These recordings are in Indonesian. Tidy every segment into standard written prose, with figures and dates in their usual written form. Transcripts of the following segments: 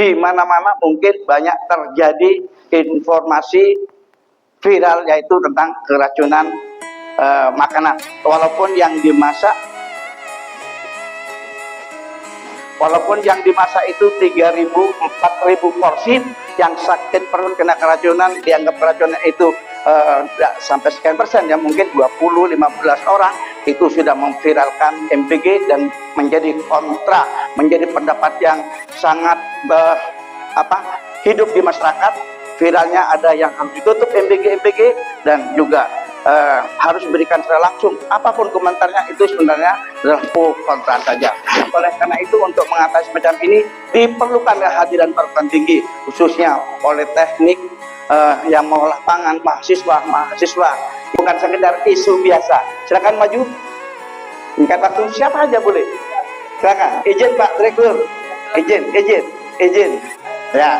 di mana-mana mungkin banyak terjadi informasi viral yaitu tentang keracunan makanan. Walaupun yang dimasak itu 3.000 4.000 porsi, yang sakit perut kena keracunan dianggap keracunan itu tidak sampai sekian persen, ya mungkin 20-15 orang itu sudah memviralkan MBG dan menjadi kontra, menjadi pendapat yang sangat hidup di masyarakat. Viralnya ada yang harus ditutup MBG dan juga harus berikan secara langsung. Apapun komentarnya itu sebenarnya adalah pro kontra saja. Oleh karena itu, untuk mengatasi semacam ini diperlukan kehadiran perguruan tinggi, khususnya politeknik yang mengolah pangan, mahasiswa, bukan sekedar isu biasa. Silakan maju. Singkat waktu, siapa aja boleh. Silakan. Izin Pak Direktur. Izin. Ya.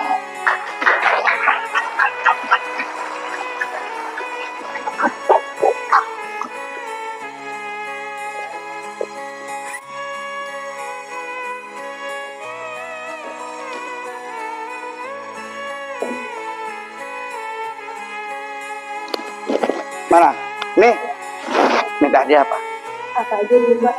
Mana? Nih, minta hadiah apa? Apa aja nih, Pak?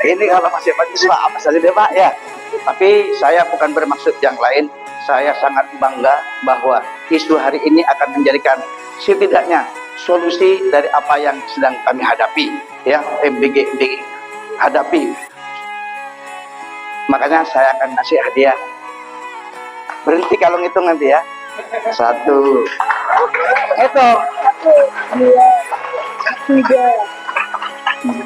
Ini kalau masih mahasiswa apa saja deh Pak ya. Tapi saya bukan bermaksud yang lain. Saya sangat bangga bahwa isu hari ini akan menjadikan setidaknya solusi dari apa yang sedang kami hadapi, ya MBG hadapi. Makanya saya akan kasih hadiah. Berhenti kalau ngitung nanti ya. 1, itu 2, 3, 4.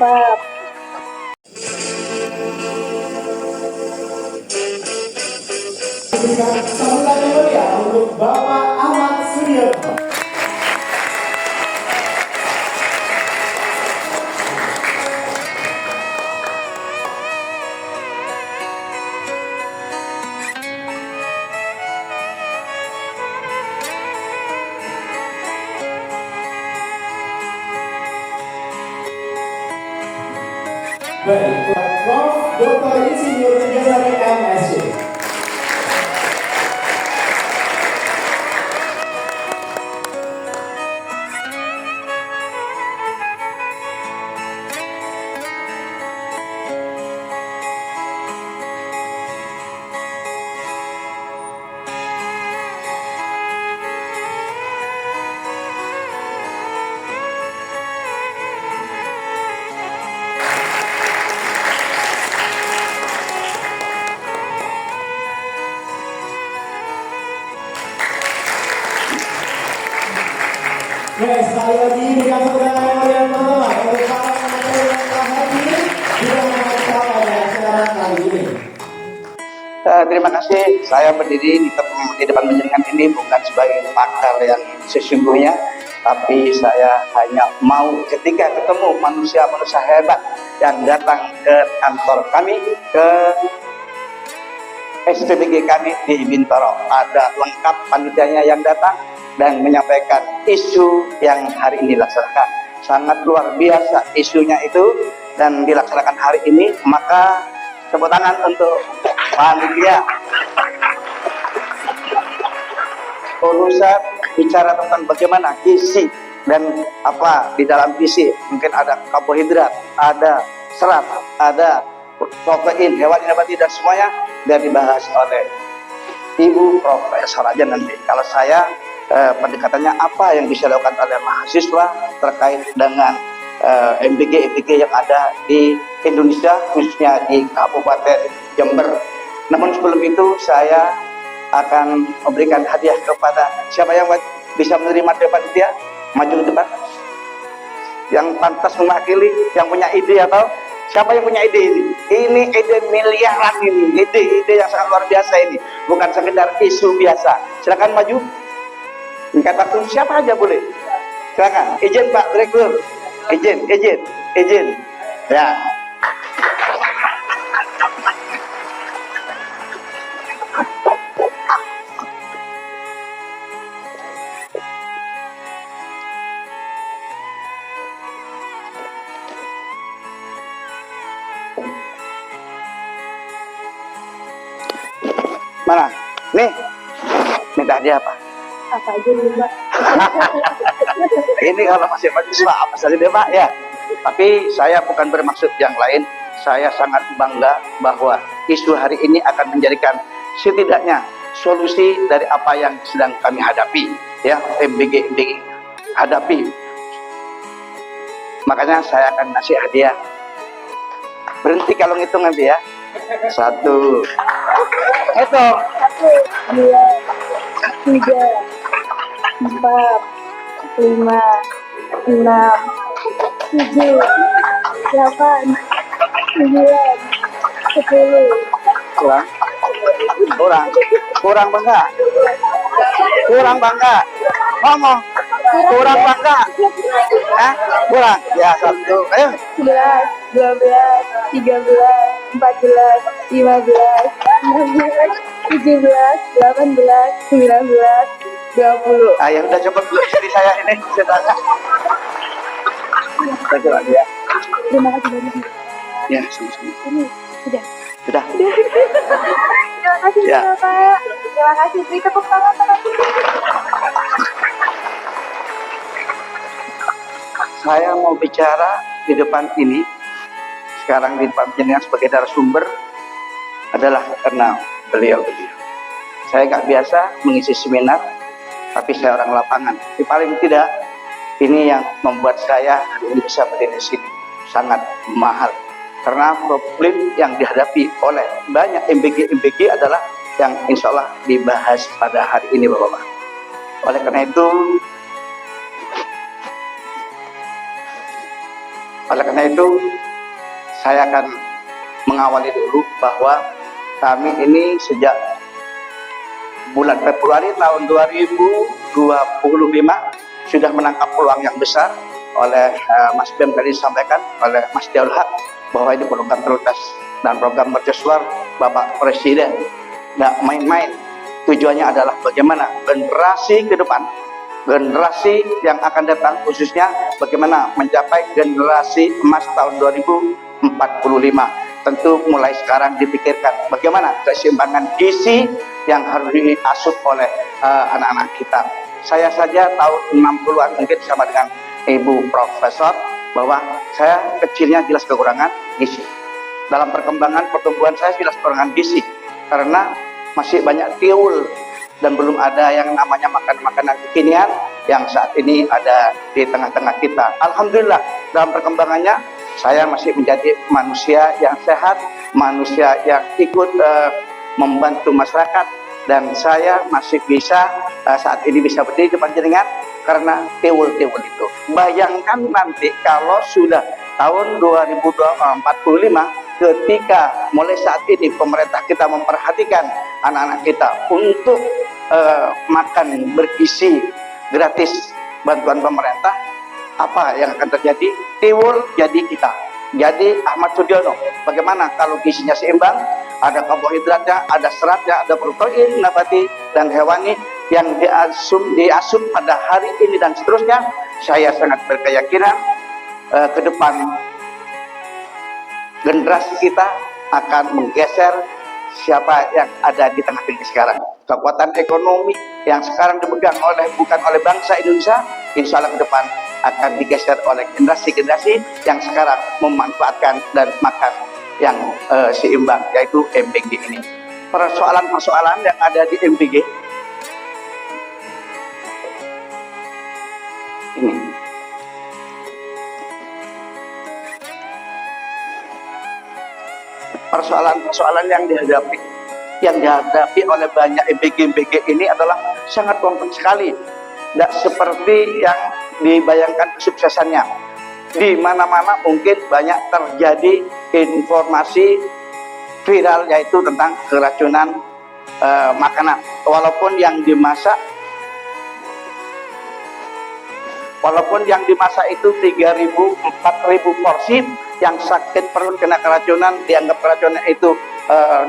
Berikan sambutan yang meriah untuk Bapak Ahmad Suryono. Baik, Prof. Dr. Insinyur Ijazari MSc. Sekali lagi berikan tepuk tangan yang meriah teman-teman untuk para pemateri yang telah hadir di dalam acara acara kali ini. Terima kasih. Saya berdiri di depan penjenengan ini bukan sebagai pakar yang sesungguhnya, tapi saya hanya mau ketika ketemu manusia-manusia hebat yang datang ke kantor kami, ke SPBG kami di Bintaro, ada lengkap panitianya yang datang dan menyampaikan isu yang hari ini dilaksanakan. Sangat luar biasa isunya itu dan dilaksanakan hari ini, maka tepuk tangan untuk panitia. Urusan bicara tentang bagaimana gizi dan apa di dalam gizi, mungkin ada karbohidrat, ada serat, ada protein hewani nabati dan semuanya, dan dibahas oleh Ibu Profesor aja nanti. Kalau saya pendekatannya apa yang bisa dilakukan oleh mahasiswa terkait dengan MBG yang ada di Indonesia, khususnya di Kabupaten Jember. Namun sebelum itu saya akan memberikan hadiah kepada siapa yang bisa menerima depan dia, maju ke depan, yang pantas mewakili, yang punya ide. Atau siapa yang punya ide ini? Ini ide miliaran ini, ide yang sangat luar biasa ini, bukan sekedar isu biasa. Silakan maju. Singkat waktu, siapa aja boleh. Silakan. Izin Pak Direktur. Izin. Ya. Mana? Nih, minta hadiah apa? Apa aja nih Mbak? Ini kalau masih mahasiswa apa saja deh Pak ya. Tapi saya bukan bermaksud yang lain. Saya sangat bangga bahwa isu hari ini akan menjadikan setidaknya solusi dari apa yang sedang kami hadapi, ya MBG hadapi. Makanya saya akan ngasih hadiah. Berhenti kalau ngitung nanti ya. 1. Hitung. 1, 2, 3, 4, 5, 6, 7, 8, 9, 10. Kurang bangga. Kurang bangga. Ngomong. Kurang bangga. Kurang. Ya 1. Ayo. 11, 12, 13, 14, 15, 16, 17, 18, 19, 20. Ya udah cukup dulu istri saya ini. Sudah. Kita coba ya. Terima kasih banyak. Ya, sama-sama. Ini sudah. Sudah. Terima kasih Ya. Bapak. Terima kasih. Beri tepuk tangan Bapak. Saya mau bicara di depan ini, sekarang di depan jenengan sebagai narasumber adalah karena beliau. Saya nggak biasa mengisi seminar, tapi saya orang lapangan. Tapi paling tidak, ini yang membuat saya hari ini bisa berdiri di sini. Sangat mahal. Karena problem yang dihadapi oleh banyak MBG adalah yang insya Allah dibahas pada hari ini Bapak-Bapak. Oleh karena itu, saya akan mengawali dulu bahwa kami ini sejak bulan Februari tahun 2025 sudah menangkap peluang yang besar oleh Mas Bem tadi disampaikan oleh Mas Diaul Haq bahwa ini program prioritas dan program mercusuar Bapak Presiden. Nggak main-main. Tujuannya adalah bagaimana generasi ke depan, generasi yang akan datang, khususnya bagaimana mencapai generasi emas tahun 2045. Tentu mulai sekarang dipikirkan bagaimana keseimbangan gizi yang harus diasuh oleh anak-anak kita. Saya saja tahun 60-an mungkin sama dengan Ibu Profesor bahwa saya kecilnya jelas kekurangan gizi. Dalam perkembangan pertumbuhan saya jelas kekurangan gizi karena masih banyak tiul dan belum ada yang namanya makanan kekinian yang saat ini ada di tengah-tengah kita. Alhamdulillah dalam perkembangannya saya masih menjadi manusia yang sehat, manusia yang ikut membantu masyarakat, dan saya masih bisa saat ini bisa berdiri depan jenengan karena tiwul-tiwul itu. Bayangkan nanti kalau sudah tahun 2045 ketika mulai saat ini pemerintah kita memperhatikan anak-anak kita untuk makan bergizi gratis bantuan pemerintah, apa yang akan terjadi? Tiwul jadi kita, jadi Ahmad Sudiono. Bagaimana kalau gizinya seimbang, ada karbohidratnya, ada seratnya, ada protein nabati dan hewani yang diasum pada hari ini dan seterusnya. Saya sangat berkeyakinan ke depan generasi kita akan menggeser siapa yang ada di tengah-tengah sekarang. Kekuatan ekonomi yang sekarang dipegang bukan oleh bangsa Indonesia, insya Allah ke depan akan digeser oleh generasi-generasi yang sekarang memanfaatkan dan makan yang seimbang, yaitu MBG ini. Persoalan-persoalan yang ada di MBG ini. Persoalan-persoalan yang dihadapi oleh banyak MBG ini adalah sangat kompleks sekali. Tidak seperti yang dibayangkan kesuksesannya. Di mana-mana mungkin banyak terjadi informasi viral yaitu tentang keracunan makanan. Walaupun yang dimasak itu 3.000, 4.000 porsi, yang sakit perut kena keracunan dianggap keracunan itu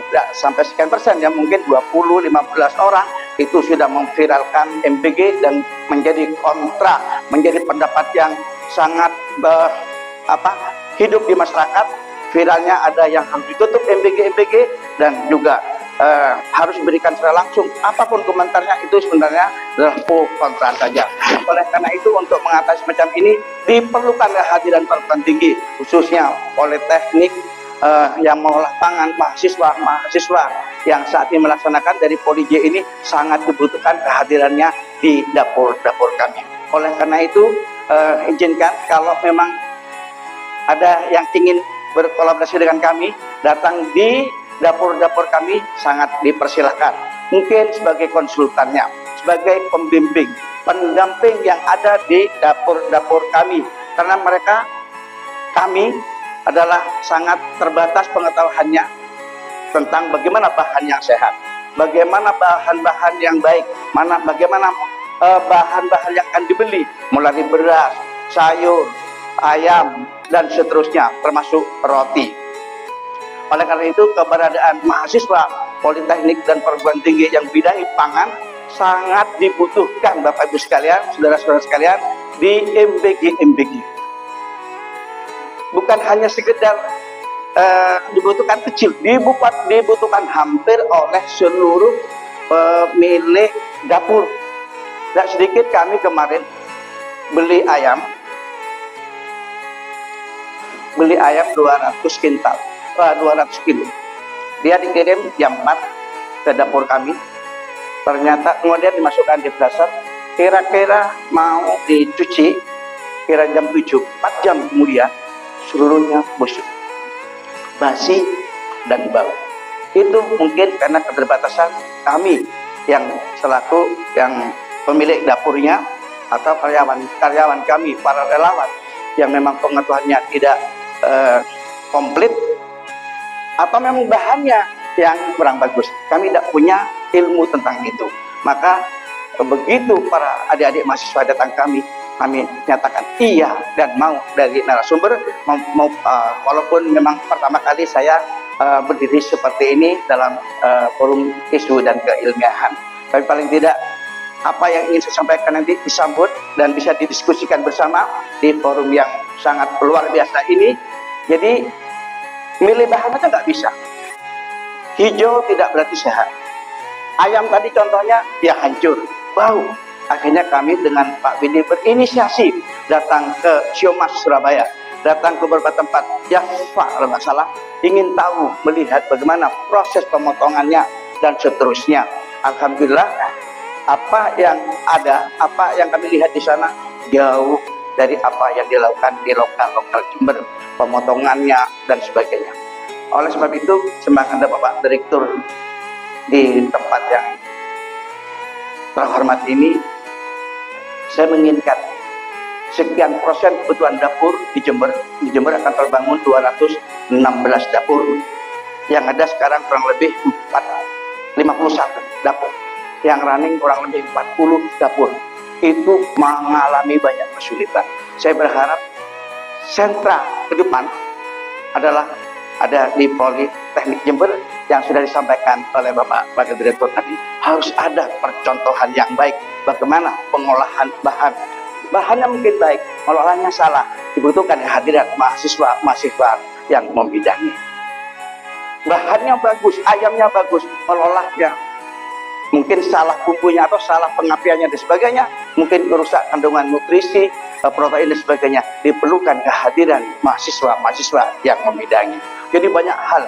tidak sampai sekian persen, ya mungkin 20-15 orang itu sudah memviralkan MBG dan menjadi kontra, menjadi pendapat yang sangat hidup di masyarakat. Viralnya ada yang harus ditutup MBG dan juga harus diberikan secara langsung. Apapun komentarnya itu sebenarnya adalah pro kontra saja. Oleh karena itu untuk mengatasi macam ini diperlukan kehadiran perguruan tinggi, khususnya politeknik yang mengolah pangan, mahasiswa yang saat ini melaksanakan dari Poli J ini sangat dibutuhkan kehadirannya di dapur-dapur kami. Oleh karena itu izinkan kalau memang ada yang ingin berkolaborasi dengan kami, datang di dapur-dapur kami sangat dipersilahkan. Mungkin sebagai konsultannya, sebagai pembimbing, pendamping yang ada di dapur-dapur kami. Karena kami adalah sangat terbatas pengetahuannya tentang bagaimana bahan yang sehat, bagaimana bahan-bahan yang baik, bagaimana bahan-bahan yang akan dibeli, mulai beras, sayur, ayam, dan seterusnya, termasuk roti. Oleh karena itu, keberadaan mahasiswa politeknik dan perguruan tinggi yang bidahi pangan sangat dibutuhkan, Bapak Ibu sekalian, saudara-saudara sekalian, di MBG. Bukan hanya sekedar dibutuhkan kecil, dibutuhkan hampir oleh seluruh pemilik dapur. Tidak sedikit kami kemarin beli ayam 200 kintal, 200 kilo. Dia dikirim jam 4 ke dapur kami. Ternyata kemudian dimasukkan di freezer, kira-kira mau dicuci, kira jam 7, 4 jam kemudian seluruhnya busuk, basi dan bau. Itu mungkin karena keterbatasan kami yang selaku yang pemilik dapurnya atau karyawan kami, para relawan yang memang pengetahuannya tidak komplit atau memang bahannya yang kurang bagus. Kami tidak punya ilmu tentang itu. Maka begitu para adik-adik mahasiswa datang kami nyatakan iya dan mau dari narasumber, walaupun memang pertama kali saya berdiri seperti ini dalam forum isu dan keilmiahan. Tapi paling tidak apa yang ingin saya sampaikan nanti disambut dan bisa didiskusikan bersama di forum yang sangat luar biasa ini. Jadi milih bahan aja nggak bisa. Hijau tidak berarti sehat. Ayam tadi contohnya ya hancur, bau. Akhirnya kami dengan Pak Bidi berinisiasi datang ke Siomas Surabaya, datang ke beberapa tempat Java kalau nggak salah, ingin tahu, melihat bagaimana proses pemotongannya dan seterusnya. Alhamdulillah apa yang ada, apa yang kami lihat di sana jauh dari apa yang dilakukan di lokal Jember, pemotongannya dan sebagainya. Oleh sebab itu, sembahkan Bapak Direktur di tempat yang terhormat ini, saya menginginkan sekian persen kebutuhan dapur di Jember. Di Jember akan terbangun 216 dapur. Yang ada sekarang kurang lebih 51 dapur. Yang running kurang lebih 40 dapur. Itu mengalami banyak kesulitan. Saya berharap sentra ke depan adalah ada di Politeknik Jember yang sudah disampaikan oleh Bapak Wakil Direktur tadi. Harus ada percontohan yang baik bagaimana pengolahan bahannya mungkin baik, pengolahannya salah, dibutuhkan kehadiran mahasiswa yang membidangi. Bahannya bagus, ayamnya bagus, pengolahnya mungkin salah bumbunya atau salah pengapiannya dan sebagainya, mungkin merusak kandungan nutrisi, protein dan sebagainya. Diperlukan kehadiran mahasiswa yang membidangi. Jadi banyak hal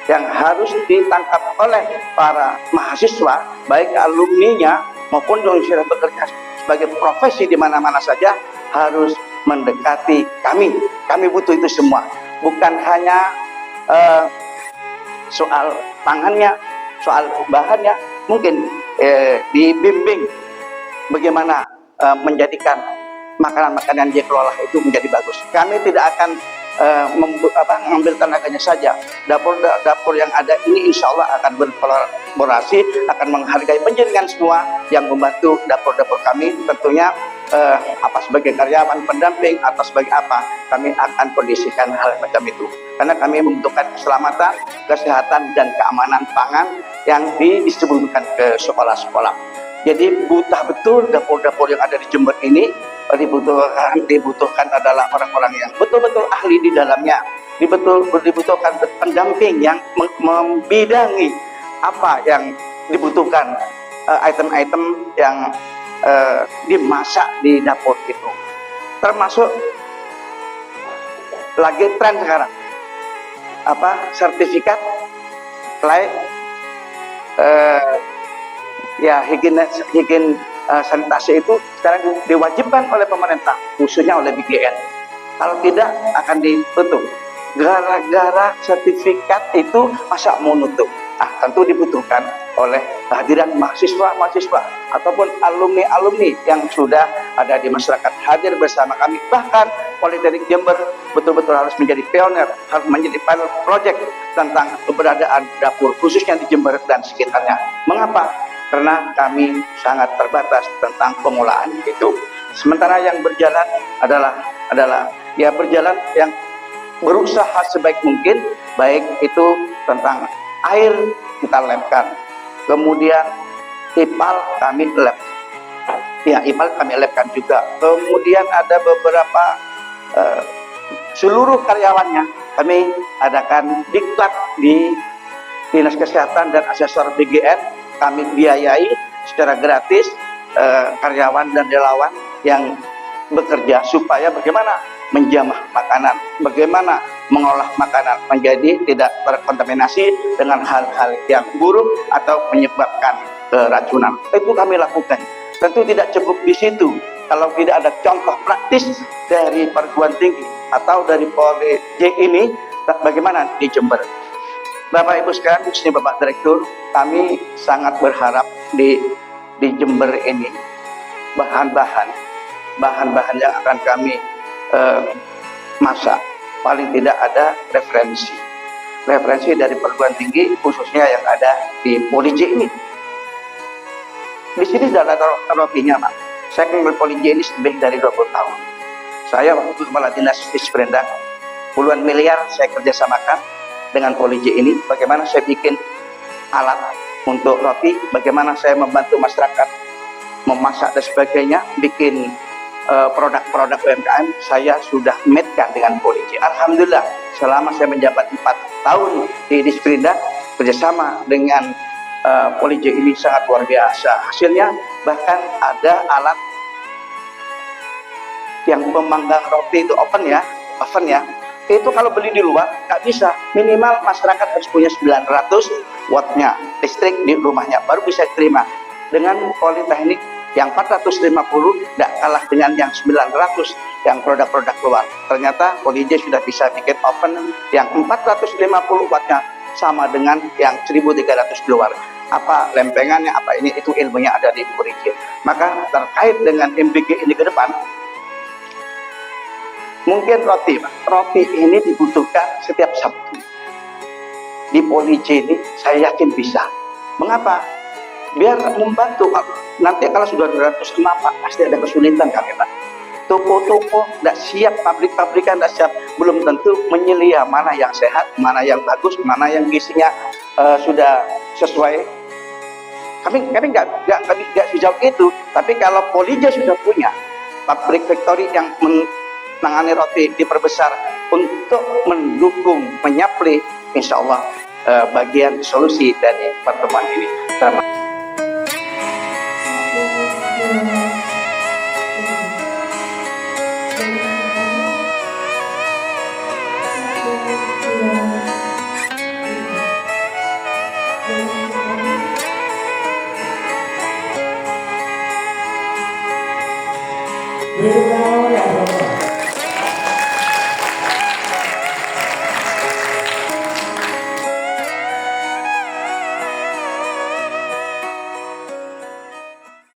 yang harus ditangkap oleh para mahasiswa, baik alumninya maupun yang sudah bekerja sebagai profesi di mana-mana saja, harus mendekati kami. Kami butuh itu semua. Bukan hanya soal pangannya, soal bahannya, mungkin dibimbing bagaimana menjadikan makanan-makanan yang dikelola itu menjadi bagus. Kami tidak akan mengambil tenaganya saja. Dapur yang ada ini insya Allah akan berkolaborasi, akan menghargai penjaringan semua yang membantu dapur-dapur kami. Tentunya sebagai karyawan pendamping atau sebagai apa, kami akan kondisikan hal macam itu. Karena kami membutuhkan keselamatan, kesehatan, dan keamanan pangan yang didistribusikan ke sekolah-sekolah. Jadi butuh betul dapur-dapur yang ada di Jember ini. Dibutuhkan adalah orang-orang yang betul-betul ahli di dalamnya. Dibutuhkan pendamping yang membidangi apa yang dibutuhkan, item-item yang dimasak di dapur itu. Termasuk lagi tren sekarang sertifikat layak higien sanitasi itu sekarang diwajibkan oleh pemerintah, khususnya oleh BGN. Kalau tidak akan ditutup. Gara-gara sertifikat itu masa mau nutup. Tentu dibutuhkan oleh kehadiran mahasiswa-mahasiswa ataupun alumni-alumni yang sudah ada di masyarakat hadir bersama kami. Bahkan Politeknik Jember betul-betul harus menjadi pionir, harus menjadi pilot project tentang keberadaan dapur khususnya di Jember dan sekitarnya. Mengapa? Karena kami sangat terbatas tentang pengolahan itu. Sementara yang berjalan adalah berjalan yang berusaha sebaik mungkin, baik itu tentang air kita lepkan, kemudian IPAL kami lepkan juga, kemudian ada beberapa seluruh karyawannya kami adakan diklat di Dinas Kesehatan dan Asesor BGN, kami biayai secara gratis karyawan dan relawan yang bekerja supaya bagaimana menjamah makanan, bagaimana mengolah makanan menjadi tidak terkontaminasi dengan hal-hal yang buruk atau menyebabkan keracunan. Itu kami lakukan. Tentu tidak cukup di situ. Kalau tidak ada contoh praktis dari perguruan tinggi atau dari Poli J ini, bagaimana di Jember? Bapak Ibu sekalian, khususnya Bapak Direktur, kami sangat berharap di Jember ini bahan-bahan yang akan kami masak, paling tidak ada referensi dari perguruan tinggi khususnya yang ada di Poli J ini. Di sini sudah ada rotinya, Pak. Saya kenal Poli J ini lebih dari 20 tahun. Saya waktu kepala dinas Disperindak, puluhan miliar saya kerjasamakan dengan Poli J ini. Bagaimana saya bikin alat untuk roti, bagaimana saya membantu masyarakat memasak dan sebagainya, bikin produk-produk UMKM saya sudah meetkan dengan Poli J. Alhamdulillah, selama saya menjabat 4 tahun di Disperindak, kerjasama dengan Poli J ini sangat luar biasa. Hasilnya bahkan ada alat yang pemanggang roti itu oven ya, itu kalau beli di luar nggak bisa, minimal masyarakat harus punya 900 wattnya listrik di rumahnya baru bisa terima. Dengan Politeknik yang 450 tidak kalah dengan yang 900 yang produk-produk luar. Ternyata Poli J sudah bisa bikin oven yang 450 wattnya sama dengan yang 1300 luar. Apa lempengannya, apa ini, itu ilmunya ada di Poli J. Maka terkait dengan MBG ini ke depan, mungkin roti ini dibutuhkan setiap Sabtu. Di Poli J ini saya yakin bisa. Mengapa? Biar membantu. Nanti kalau sudah 200 kenapa pasti ada kesulitan kami, Pak. Toko-toko tidak siap, pabrik-pabrikan tidak siap, belum tentu menyelia mana yang sehat, mana yang bagus, mana yang gizinya sudah sesuai. Kami nggak sejauh itu. Tapi kalau Poli J sudah punya pabrik factory yang menangani roti diperbesar untuk mendukung, menyapli, insya Allah bagian solusi dari pertemuan ini. Berikutnya